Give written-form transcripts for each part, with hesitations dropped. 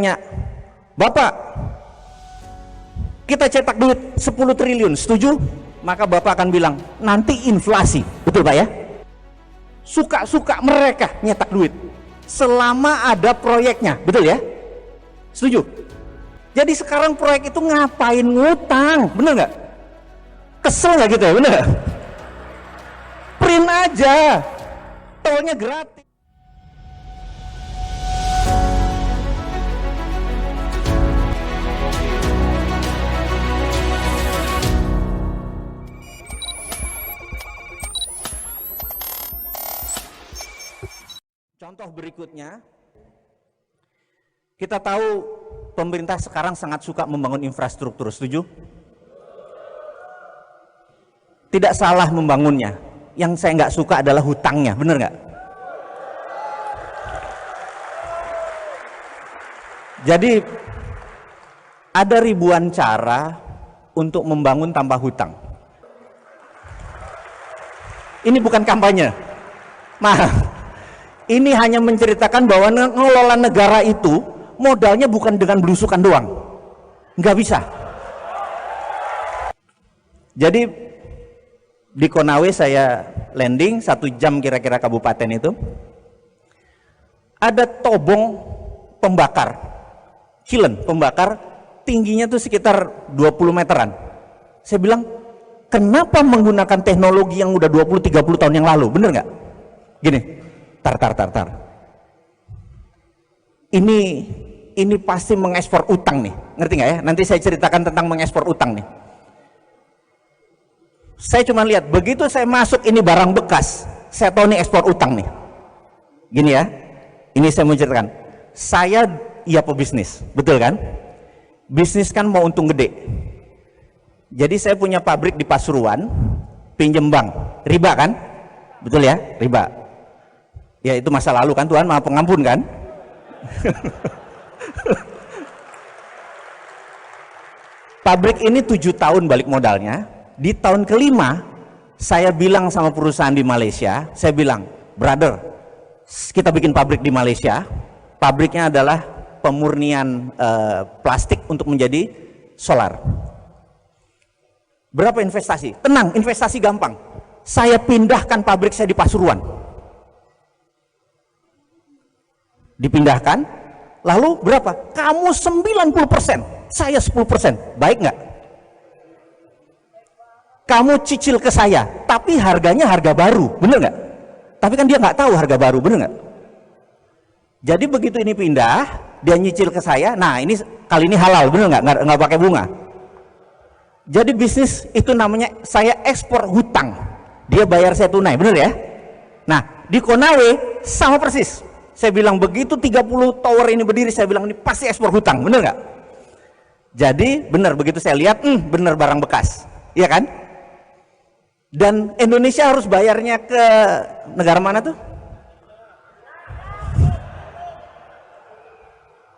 tanya, Bapak, kita cetak duit 10 triliun, setuju? Maka Bapak akan bilang, nanti inflasi. Betul Pak ya? Suka-suka mereka nyetak duit selama ada proyeknya, betul ya? Setuju? Jadi sekarang proyek itu ngapain ngutang, bener nggak? Kesel nggak gitu ya, bener nggak? Print aja, tolnya gratis. Contoh berikutnya, kita tahu pemerintah sekarang sangat suka membangun infrastruktur, setuju? Tidak salah membangunnya, yang saya nggak suka adalah hutangnya, bener nggak? Jadi ada ribuan cara untuk membangun tanpa hutang. Ini bukan kampanye, ini hanya menceritakan bahwa mengelola negara itu modalnya bukan dengan belusukan doang, nggak bisa. Jadi di Konawe saya landing 1 jam kira-kira kabupaten itu, ada tobong pembakar, kilen pembakar, tingginya tuh sekitar 20 meteran. Saya bilang, kenapa menggunakan teknologi yang udah 20-30 tahun yang lalu, bener nggak? Gini, tar. Ini pasti mengekspor utang nih, ngerti nggak ya? Nanti saya ceritakan tentang mengekspor utang nih. Saya cuma lihat, begitu saya masuk ini barang bekas, saya tahu nih ekspor utang nih. Gini ya, ini saya mau ceritakan. Saya iya pebisnis, betul kan? Bisnis kan mau untung gede. Jadi saya punya pabrik di Pasuruan, pinjem bank, riba kan? Betul ya, riba. Ya itu masa lalu kan, Tuhan Maha Pengampun kan. Pabrik ini 7 tahun balik modalnya. Di tahun kelima saya bilang sama perusahaan di Malaysia, saya bilang, brother, kita bikin pabrik di Malaysia. Pabriknya adalah pemurnian plastik untuk menjadi solar. Berapa investasi? Tenang, investasi gampang. Saya pindahkan pabrik saya di Pasuruan. Dipindahkan, lalu berapa? Kamu 90%, saya 10%, baik nggak? Kamu cicil ke saya, tapi harganya harga baru, bener nggak? Tapi kan dia nggak tahu harga baru, bener nggak? Jadi begitu ini pindah, dia nyicil ke saya, nah ini kali ini halal, bener nggak pakai bunga. Jadi bisnis itu namanya saya ekspor hutang, dia bayar saya tunai, bener ya? Nah di Konawe sama persis. Saya bilang begitu 30 tower ini berdiri, saya bilang ini pasti ekspor hutang, bener nggak? Jadi bener, begitu saya lihat, bener barang bekas, iya kan? Dan Indonesia harus bayarnya ke negara mana tuh?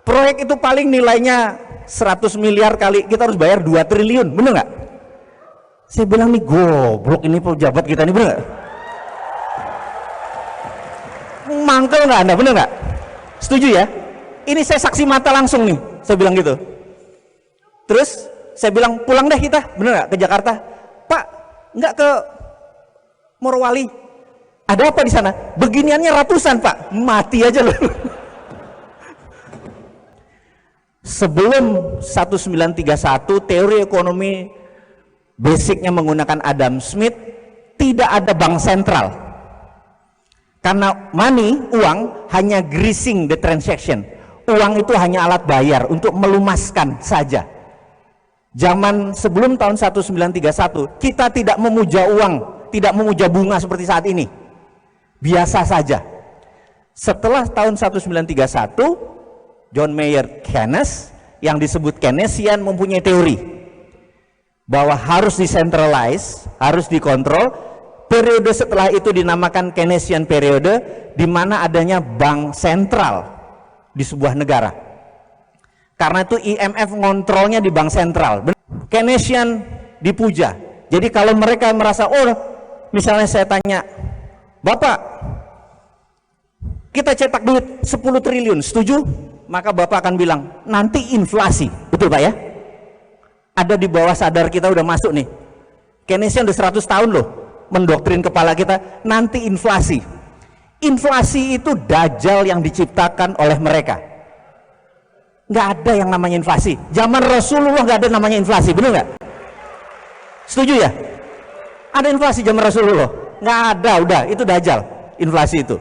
Proyek itu paling nilainya 100 miliar kali, kita harus bayar 2 triliun, bener nggak? Saya bilang nih goblok ini pejabat kita nih, bener nggak? Mangkel nggak Anda, bener nggak? Setuju ya? Ini saya saksi mata langsung nih, saya bilang gitu. Terus saya bilang pulang deh kita, bener nggak, ke Jakarta? Pak, nggak ke Morowali? Ada apa di sana? Beginiannya ratusan Pak, mati aja loh. Sebelum 1931 teori ekonomi basicnya menggunakan Adam Smith, tidak ada bank sentral. Karena money, uang, hanya greasing the transaction. Uang itu hanya alat bayar untuk melumaskan saja. Zaman sebelum tahun 1931, kita tidak memuja uang, tidak memuja bunga seperti saat ini. Biasa saja. Setelah tahun 1931, John Maynard Keynes yang disebut Keynesian mempunyai teori bahwa harus decentralize, harus dikontrol. Periode setelah itu dinamakan Keynesian periode, di mana adanya bank sentral di sebuah negara. Karena itu IMF ngontrolnya di bank sentral. Keynesian dipuja. Jadi kalau mereka merasa, oh misalnya saya tanya, Bapak, kita cetak duit 10 triliun, setuju? maka Bapak akan bilang, nanti inflasi. Betul Pak ya? Ada di bawah sadar kita udah masuk nih. Keynesian udah 100 tahun loh mendoktrin kepala kita, nanti inflasi. Inflasi itu dajjal yang diciptakan oleh mereka. Nggak ada yang namanya inflasi. Zaman Rasulullah nggak ada namanya inflasi, bener nggak? Setuju ya? Ada inflasi zaman Rasulullah? Nggak ada, udah itu dajjal inflasi itu.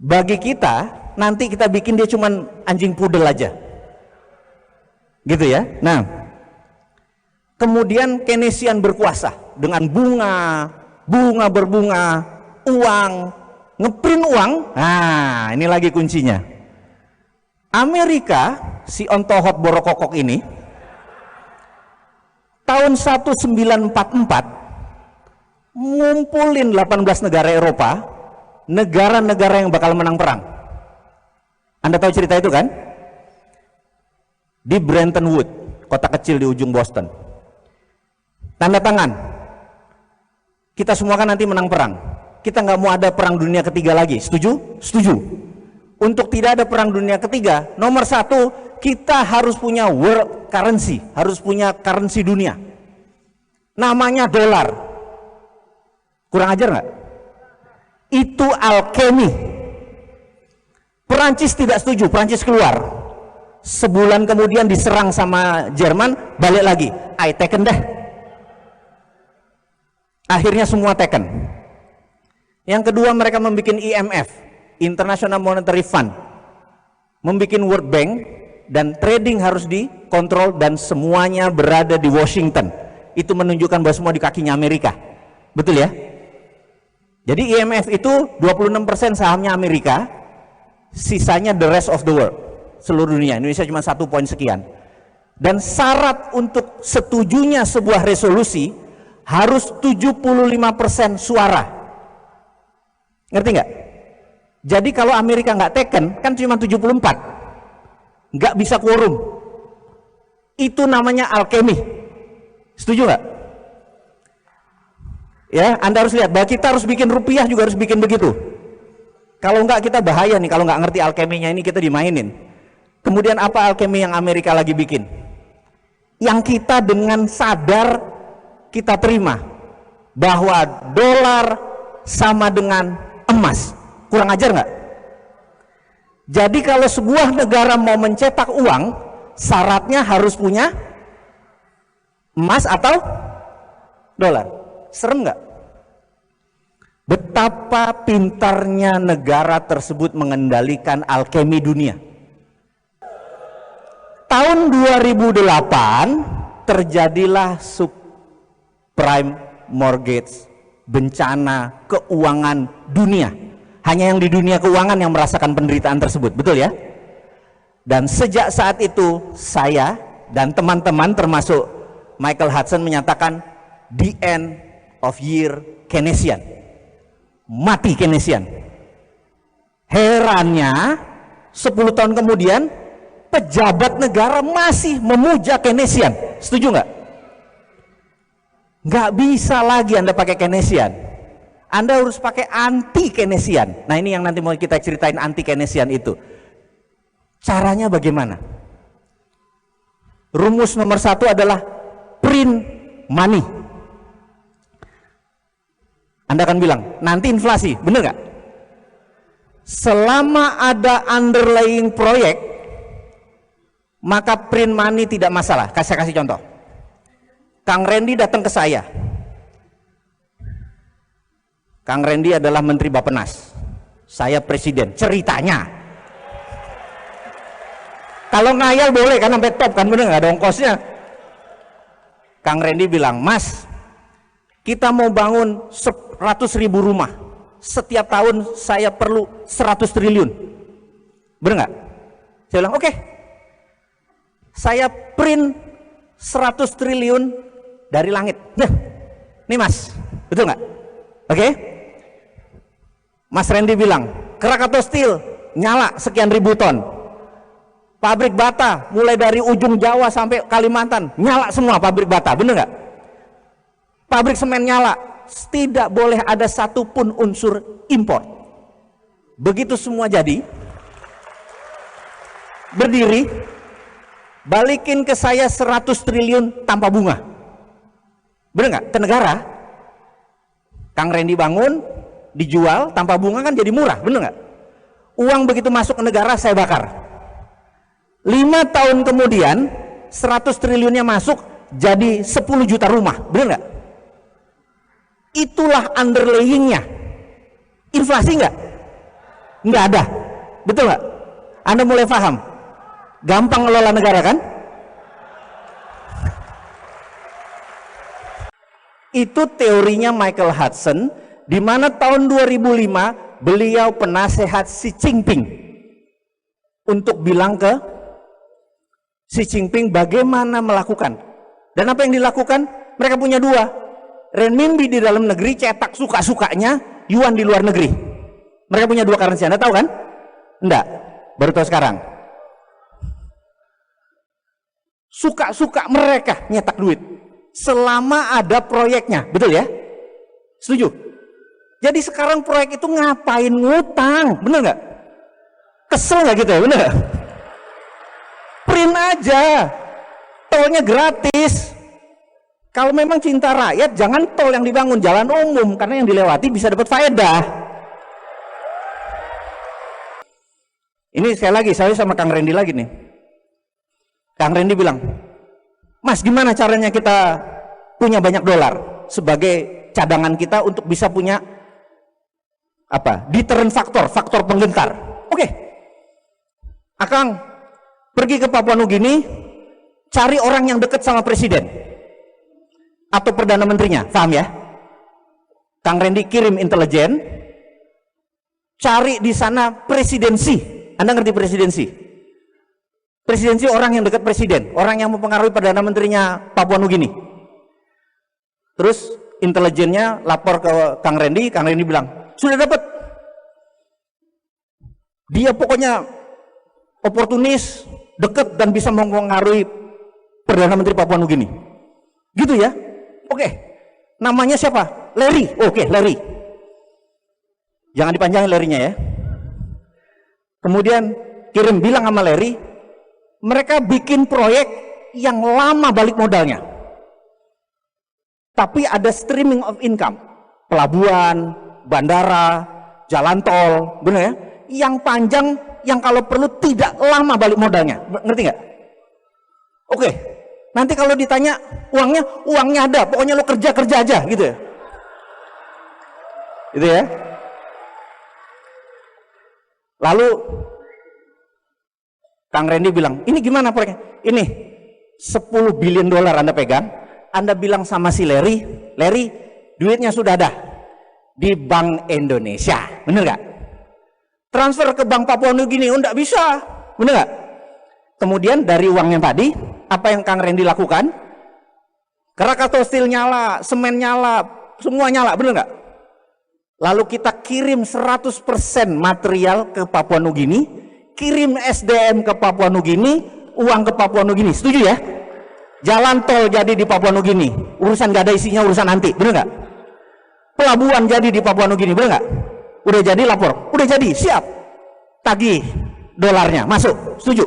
Bagi kita nanti kita bikin dia cuman anjing pudel aja, gitu ya. Nah, kemudian Keynesian berkuasa dengan bunga berbunga, uang, ngeprint uang. Nah, ini lagi kuncinya. Amerika, si ontohot borokokok ini, tahun 1944 ngumpulin 18 negara Eropa, negara-negara yang bakal menang perang. Anda tahu cerita itu kan? Di Bretton Woods, kota kecil di ujung Boston. Tanda tangan. Kita semua kan nanti menang perang. Kita nggak mau ada perang dunia ketiga lagi. Setuju? Setuju. Untuk tidak ada perang dunia ketiga, nomor satu, kita harus punya world currency, harus punya currency dunia. Namanya dolar. Kurang ajar nggak? Itu alkemi. Perancis tidak setuju, Perancis keluar. Sebulan kemudian diserang sama Jerman, balik lagi. I taken deh. Akhirnya semua taken. Yang kedua, mereka membuat IMF, International Monetary Fund, membuat World Bank, dan trading harus dikontrol dan semuanya berada di Washington. Itu menunjukkan bahwa semua di kakinya Amerika. Betul ya? Jadi IMF itu 26% sahamnya Amerika, sisanya the rest of the world, seluruh dunia. Indonesia cuma 1 poin sekian. Dan syarat untuk setujunya sebuah resolusi harus 75% suara. Ngerti nggak? Jadi kalau Amerika nggak taken, kan cuma 74, nggak bisa quorum. Itu namanya alkemi. Setuju nggak? Ya, Anda harus lihat bahwa kita harus bikin rupiah juga harus bikin begitu. Kalau nggak kita bahaya nih, kalau nggak ngerti alkeminya ini kita dimainin. Kemudian apa alkemi yang Amerika lagi bikin? Yang kita dengan sadar kita terima bahwa dolar sama dengan emas. Kurang ajar nggak? Jadi kalau sebuah negara mau mencetak uang, syaratnya harus punya emas atau dolar. Serem nggak? Betapa pintarnya negara tersebut mengendalikan alkemi dunia. Tahun 2008 terjadilah subprime mortgage, bencana keuangan dunia. Hanya yang di dunia keuangan yang merasakan penderitaan tersebut, betul ya? Dan sejak saat itu saya dan teman-teman termasuk Michael Hudson menyatakan the end of year Keynesian. Mati Keynesian. Herannya 10 tahun kemudian pejabat negara masih memuja Keynesian. Setuju nggak? Nggak bisa lagi Anda pakai Keynesian. Anda harus pakai anti Keynesian. Nah, ini yang nanti mau kita ceritain anti Keynesian itu. Caranya bagaimana? Rumus nomor 1 adalah print money. Anda akan bilang, nanti inflasi, bener nggak? Selama ada underlying proyek, maka print money tidak masalah. Saya kasih contoh. Kang Randy datang ke saya. Kang Randy adalah Menteri Bappenas. Saya Presiden. Ceritanya. Kalau ngayal boleh kan sampai top kan, bener nggak? Ada ongkosnya. Kang Randy bilang, Mas, kita mau bangun 100.000 rumah. Setiap tahun saya perlu 100 triliun. Bener nggak? Saya bilang, oke. Saya print 100 triliun dari langit. Nah, nih Mas, betul nggak? Oke? Mas Randy bilang, Krakatau Steel nyala sekian ribu ton. Pabrik bata mulai dari ujung Jawa sampai Kalimantan nyala semua pabrik bata, bener nggak? Pabrik semen nyala, tidak boleh ada satupun unsur impor. Begitu semua jadi, berdiri, balikin ke saya 100 triliun tanpa bunga. Bener nggak? Ke negara. Kang Randy bangun, dijual tanpa bunga kan jadi murah, bener nggak? Uang begitu masuk ke negara saya bakar. 5 tahun kemudian 100 triliunnya masuk jadi 10 juta rumah, bener nggak? Itulah underlayingnya. Inflasi nggak? Nggak ada, betul nggak? Anda mulai paham? Gampang ngelola negara kan? Itu teorinya Michael Hudson, di mana tahun 2005 beliau penasehat Xi Jinping untuk bilang ke Xi Jinping bagaimana melakukan. Dan apa yang dilakukan? Mereka punya dua, renminbi di dalam negeri cetak suka-sukanya, yuan di luar negeri. Mereka punya dua currency. Anda tahu kan? Enggak, baru tahu sekarang. Suka-suka mereka nyetak duit selama ada proyeknya, betul ya? Setuju? Jadi sekarang proyek itu ngapain ngutang, bener nggak? Kesel nggak gitu ya, bener nggak? Print aja, tolnya gratis. Kalau memang cinta rakyat, jangan tol yang dibangun, jalan umum, karena yang dilewati bisa dapat faedah. Ini sekali lagi, saya sama Kang Randy lagi nih. Kang Randy bilang, Mas gimana caranya kita punya banyak dolar sebagai cadangan kita untuk bisa punya apa? Deterrent faktor, faktor penggentar. Oke. Akang pergi ke Papua Nugini, cari orang yang dekat sama presiden atau perdana menterinya, paham ya? Kang Randy kirim intelijen, cari di sana presidensi. Anda ngerti presidensi? Presidensi orang yang dekat presiden, orang yang mempengaruhi perdana menterinya Papua Nugini. Terus intelijennya lapor ke Kang Randy bilang, sudah dapat. Dia pokoknya oportunis, dekat dan bisa mempengaruhi perdana menteri Papua Nugini. Gitu ya? Oke. Namanya siapa? Larry. Oke, Larry. Jangan dipanjangin Larry-nya ya. Kemudian bilang sama Larry, mereka bikin proyek yang lama balik modalnya. Tapi ada streaming of income. Pelabuhan, bandara, jalan tol, benar ya? Yang panjang, yang kalau perlu tidak lama balik modalnya. Ngerti nggak? Oke. Nanti kalau ditanya uangnya ada, pokoknya lo kerja aja, gitu ya. Gitu ya. Lalu Kang Randy bilang, ini gimana proyeknya? Ini 10 billion dolar Anda pegang, Anda bilang sama si Larry, duitnya sudah ada di Bank Indonesia, bener gak? Transfer ke Bank Papua Nugini, enggak bisa, bener gak? Kemudian dari uangnya tadi, apa yang Kang Randy lakukan? Krakatau Steel nyala, semen nyala, semua nyala, bener gak? Lalu kita kirim 100% material ke Papua Nugini, kirim SDM ke Papua Nugini, uang ke Papua Nugini, setuju ya? Jalan tol jadi di Papua Nugini, urusan gak ada isinya, urusan nanti, bener gak? Pelabuhan jadi di Papua Nugini, bener gak? Udah jadi lapor, udah jadi, siap, tagih dolarnya, masuk, setuju?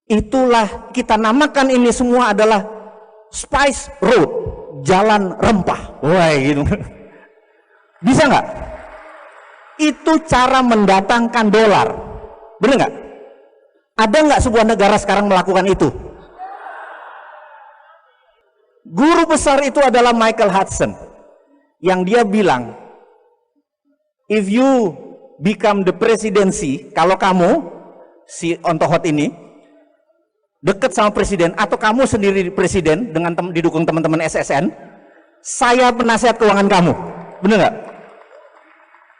Itulah kita namakan ini semua adalah Spice Road, jalan rempah. Wah gitu. Bisa nggak? Itu cara mendatangkan dolar, bener nggak? Ada nggak sebuah negara sekarang melakukan itu? Guru besar itu adalah Michael Hudson, yang dia bilang, if you become the presidency, kalau kamu si Ontohot ini dekat sama presiden, atau kamu sendiri presiden dengan didukung teman-teman SSN, saya penasihat keuangan kamu, bener nggak?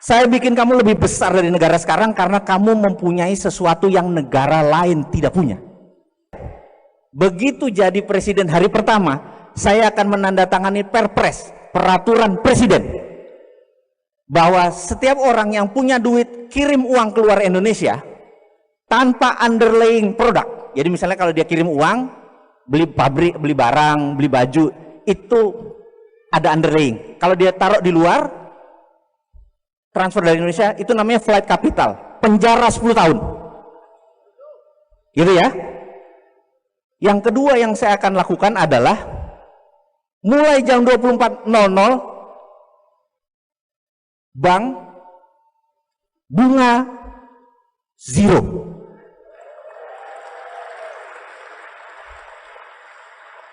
Saya bikin kamu lebih besar dari negara sekarang karena kamu mempunyai sesuatu yang negara lain tidak punya. Begitu jadi presiden hari pertama, saya akan menandatangani perpres, peraturan presiden, bahwa setiap orang yang punya duit kirim uang keluar Indonesia tanpa underlying produk. Jadi misalnya kalau dia kirim uang, beli pabrik, beli barang, beli baju, itu ada underlying. Kalau dia taruh di luar, transfer dari Indonesia, itu namanya flight capital, penjara 10 tahun. Gitu ya. Yang kedua yang saya akan lakukan adalah mulai jam 24.00 bank bunga zero.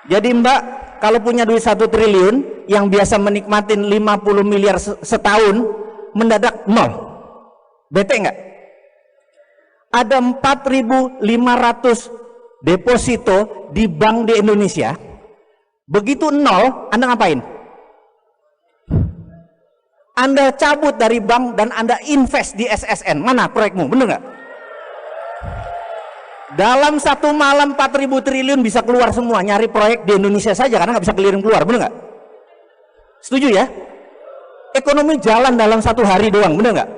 Jadi Mbak, kalau punya duit 1 triliun yang biasa menikmatin 50 miliar setahun, mendadak nol. Bete nggak? Ada 4.500 deposito di bank di Indonesia. Begitu nol, Anda ngapain? Anda cabut dari bank dan Anda invest di SSN. Mana proyekmu? Bener nggak? Dalam satu malam 4.000 triliun bisa keluar semua. Nyari proyek di Indonesia saja karena nggak bisa keliling keluar. Bener nggak? Setuju ya? Ekonomi jalan dalam satu hari doang. Bener nggak?